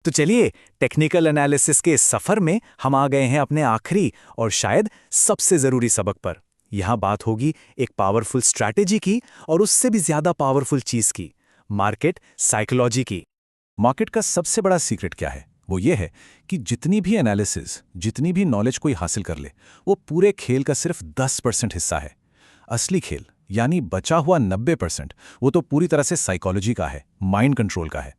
तो चलिए, technical analysis के इस सफर में हम आ गए हैं अपने आखिरी और शायद सबसे जरूरी सबक पर। यहाँ बात होगी एक पावरफुल स्ट्रैटेजी की और उससे भी ज्यादा पावरफुल चीज की, मार्केट साइकोलॉजी की। मार्केट का सबसे बड़ा सीक्रेट क्या है? वो ये है कि जितनी भी एनालिसिस, जितनी भी नॉलेज कोई हासिल कर ले, वो पूरे खेल का सिर्फ 10% हिस्सा है। असली खेल यानी बचा हुआ 90% वो तो पूरी तरह से साइकोलॉजी का है, माइंड कंट्रोल का है।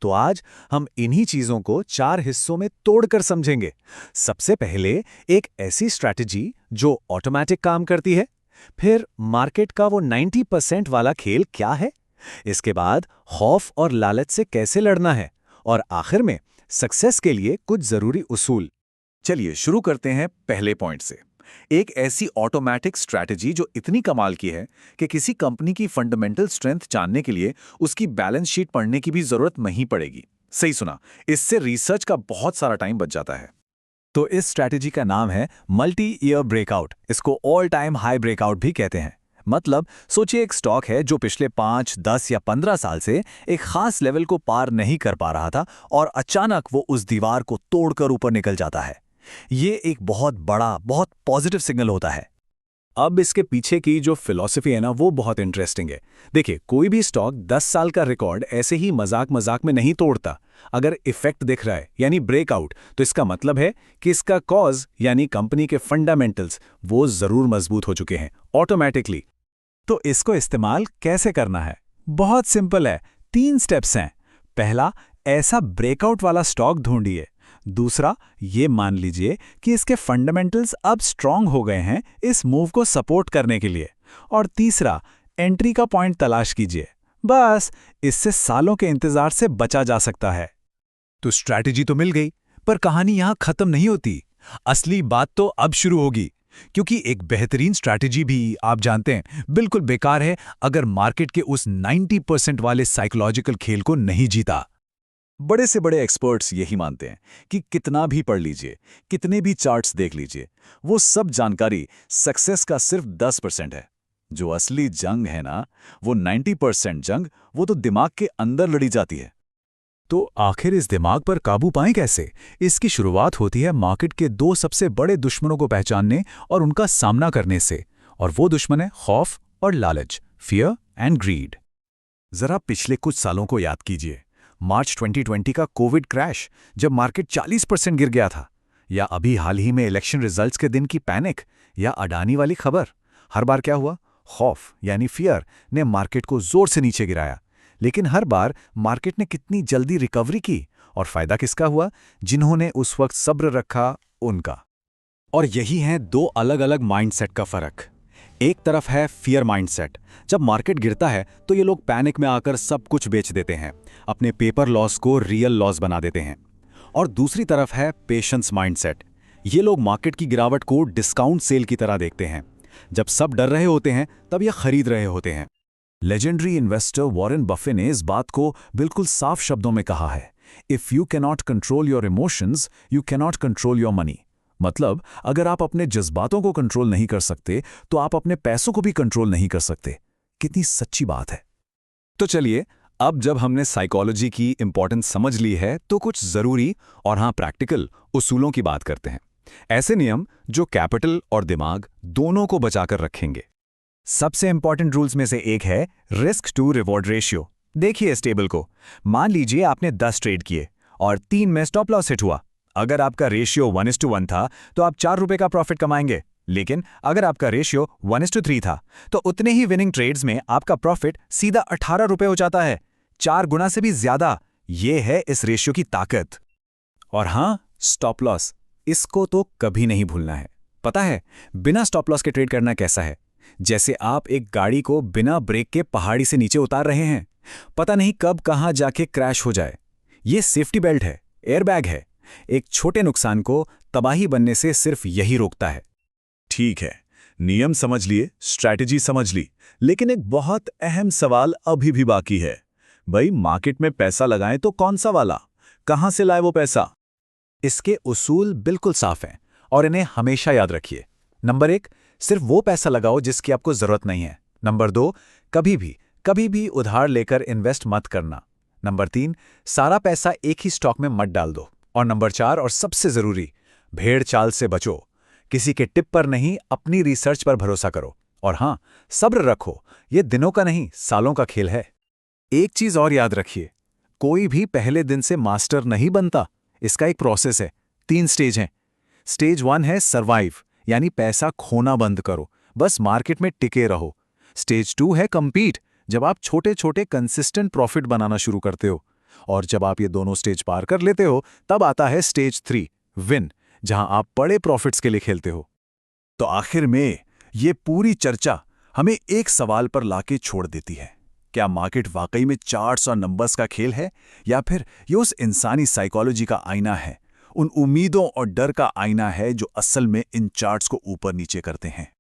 तो आज हम इन्हीं चीजों को 4 हिस्सों में तोड़कर समझेंगे। सबसे पहले एक ऐसी स्ट्रैटेजी जो ऑटोमेटिक काम करती है, फिर मार्केट का वो 90% वाला खेल क्या है, इसके बाद खौफ और लालच से कैसे लड़ना है, और आखिर में सक्सेस के लिए कुछ जरूरी उसूल। चलिए शुरू करते हैं पहले पॉइंट से। एक ऐसी ऑटोमैटिक स्ट्रैटेजी जो इतनी कमाल की है कि किसी कंपनी की फंडामेंटल स्ट्रेंथ जानने के लिए उसकी बैलेंस शीट पढ़ने की भी जरूरत नहीं पड़ेगी। सही सुना, इससे रिसर्च का बहुत सारा टाइम बच जाता है। तो इस स्ट्रैटेजी का नाम है मल्टी ईयर ब्रेकआउट। इसको ऑल टाइम हाई ब्रेकआउट भी कहते हैं। मतलब सोचिए, एक स्टॉक है जो पिछले 5, 10 या 15 साल से एक खास लेवल को पार नहीं कर पा रहा था और अचानक वो उस दीवार को तोड़कर ऊपर निकल जाता है। ये एक बहुत बड़ा, बहुत पॉजिटिव सिग्नल होता है। अब इसके पीछे की जो फिलॉसफी है ना, वो बहुत इंटरेस्टिंग है। देखिए, कोई भी स्टॉक 10 साल का रिकॉर्ड ऐसे ही मजाक मजाक में नहीं तोड़ता। अगर इफेक्ट दिख रहा है यानी ब्रेकआउट, तो इसका मतलब है कि इसका कॉज यानी कंपनी के फंडामेंटल्स वो जरूर मजबूत हो चुके हैं ऑटोमेटिकली। तो इसको इस्तेमाल कैसे करना है? बहुत सिंपल है, 3 स्टेप्स हैं। पहला, ऐसा ब्रेकआउट वाला स्टॉक ढूंढिए। दूसरा, ये मान लीजिए कि इसके फंडामेंटल्स अब स्ट्रांग हो गए हैं इस मूव को सपोर्ट करने के लिए। और तीसरा, एंट्री का पॉइंट तलाश कीजिए। बस, इससे सालों के इंतजार से बचा जा सकता है। तो स्ट्रैटेजी तो मिल गई, पर कहानी यहां खत्म नहीं होती। असली बात तो अब शुरू होगी, क्योंकि एक बेहतरीन स्ट्रैटेजी भी, आप जानते हैं, बिल्कुल बेकार है अगर मार्केट के उस 90% वाले साइकोलॉजिकल खेल को नहीं जीता। बड़े से बड़े एक्सपर्ट्स यही मानते हैं कि कितना भी पढ़ लीजिए, कितने भी चार्ट्स देख लीजिए, वो सब जानकारी सक्सेस का सिर्फ 10% है। जो असली जंग है ना, वो 90% जंग, वो तो दिमाग के अंदर लड़ी जाती है। तो आखिर इस दिमाग पर काबू पाएं कैसे? इसकी शुरुआत होती है मार्केट के 2 सबसे बड़े दुश्मनों को पहचानने और उनका सामना करने से। और वो दुश्मन है खौफ और लालच, फियर एंड ग्रीड। जरा पिछले कुछ सालों को याद कीजिए। मार्च 2020 का कोविड क्रैश, जब मार्केट 40% गिर गया था, या अभी हाल ही में इलेक्शन रिजल्ट्स के दिन की पैनिक, या अडानी वाली खबर। हर बार क्या हुआ? खौफ यानी फियर ने मार्केट को जोर से नीचे गिराया। लेकिन हर बार मार्केट ने कितनी जल्दी रिकवरी की, और फायदा किसका हुआ? जिन्होंने उस वक्त सब्र रखा, उनका। और यही है 2 अलग अलग माइंडसेट का फर्क। एक तरफ है फियर माइंडसेट। जब मार्केट गिरता है तो ये लोग पैनिक में आकर सब कुछ बेच देते हैं, अपने पेपर लॉस को रियल लॉस बना देते हैं। और दूसरी तरफ है पेशेंस माइंडसेट। ये लोग मार्केट की गिरावट को डिस्काउंट सेल की तरह देखते हैं। जब सब डर रहे होते हैं, तब ये खरीद रहे होते हैं। लेजेंडरी इन्वेस्टर वॉरेन बफे ने इस बात को बिल्कुल साफ शब्दों में कहा है, if you cannot control your emotions, you cannot control your money. मतलब, अगर आप अपने जज्बातों को कंट्रोल नहीं कर सकते, तो आप अपने पैसों को भी कंट्रोल नहीं कर सकते। कितनी सच्ची बात है। तो चलिए, अब जब हमने साइकोलॉजी की इंपॉर्टेंस समझ ली है, तो कुछ जरूरी और हाँ प्रैक्टिकल उसूलों की बात करते हैं। ऐसे नियम जो कैपिटल और दिमाग दोनों को बचाकर रखेंगे। सबसे इंपॉर्टेंट रूल्स में से एक है रिस्क टू रिवॉर्ड रेशियो। देखिए इस टेबल को। मान लीजिए आपने 10 ट्रेड किए और 3 में स्टॉप लॉस हिट हुआ। अगर आपका रेशियो 1:1 था तो आप 4 रुपए का प्रॉफिट कमाएंगे। लेकिन अगर आपका रेशियो 1:3 था तो उतने ही विनिंग ट्रेड्स में आपका प्रॉफिट सीधा 18 रुपए हो जाता है। 4 गुना से भी ज्यादा। ये है इस रेशियो की ताकत। और हाँ, स्टॉप लॉस, इसको तो कभी नहीं भूलना है। पता है बिना स्टॉप लॉस के ट्रेड करना कैसा है? जैसे आप एक गाड़ी को बिना ब्रेक के पहाड़ी से नीचे उतार रहे हैं। पता नहीं कब कहां जाके क्रैश हो जाए। ये सेफ्टी बेल्ट है, एयरबैग है। एक छोटे नुकसान को तबाही बनने से सिर्फ यही रोकता है। ठीक है, नियम समझ लिए, स्ट्रैटेजी समझ ली, लेकिन एक बहुत अहम सवाल अभी भी बाकी है। भाई, मार्केट में पैसा लगाएं तो कौन सा वाला? कहां से लाए वो पैसा? इसके उसूल बिल्कुल साफ हैं और इन्हें हमेशा याद रखिए। नंबर 1, सिर्फ वो पैसा लगाओ जिसकी आपको जरूरत नहीं है। नंबर 2, कभी भी उधार लेकर इन्वेस्ट मत करना। नंबर 3, सारा पैसा एक ही स्टॉक में मत डाल दो। और नंबर 4 और सबसे जरूरी, भेड़ चाल से बचो। किसी के टिप पर नहीं, अपनी रिसर्च पर भरोसा करो। और हाँ, सब्र रखो, ये दिनों का नहीं सालों का खेल है। एक चीज और याद रखिए, कोई भी पहले दिन से मास्टर नहीं बनता। इसका एक प्रोसेस है, 3 स्टेज हैं। स्टेज 1 है सर्वाइव, यानी पैसा खोना बंद करो, बस मार्केट में टिके रहो। स्टेज 2 है कम्पीट, जब आप छोटे छोटे कंसिस्टेंट प्रॉफिट बनाना शुरू करते हो। और जब आप ये दोनों स्टेज पार कर लेते हो, तब आता है स्टेज 3 विन, जहां आप बड़े प्रॉफिट्स के लिए खेलते हो। तो आखिर में ये पूरी चर्चा हमें एक सवाल पर लाके छोड़ देती है, क्या मार्केट वाकई में चार्ट्स और नंबर्स का खेल है, या फिर ये उस इंसानी साइकोलॉजी का आईना है, उन उम्मीदों और डर का आईना है जो असल में इन चार्ट्स को ऊपर नीचे करते हैं।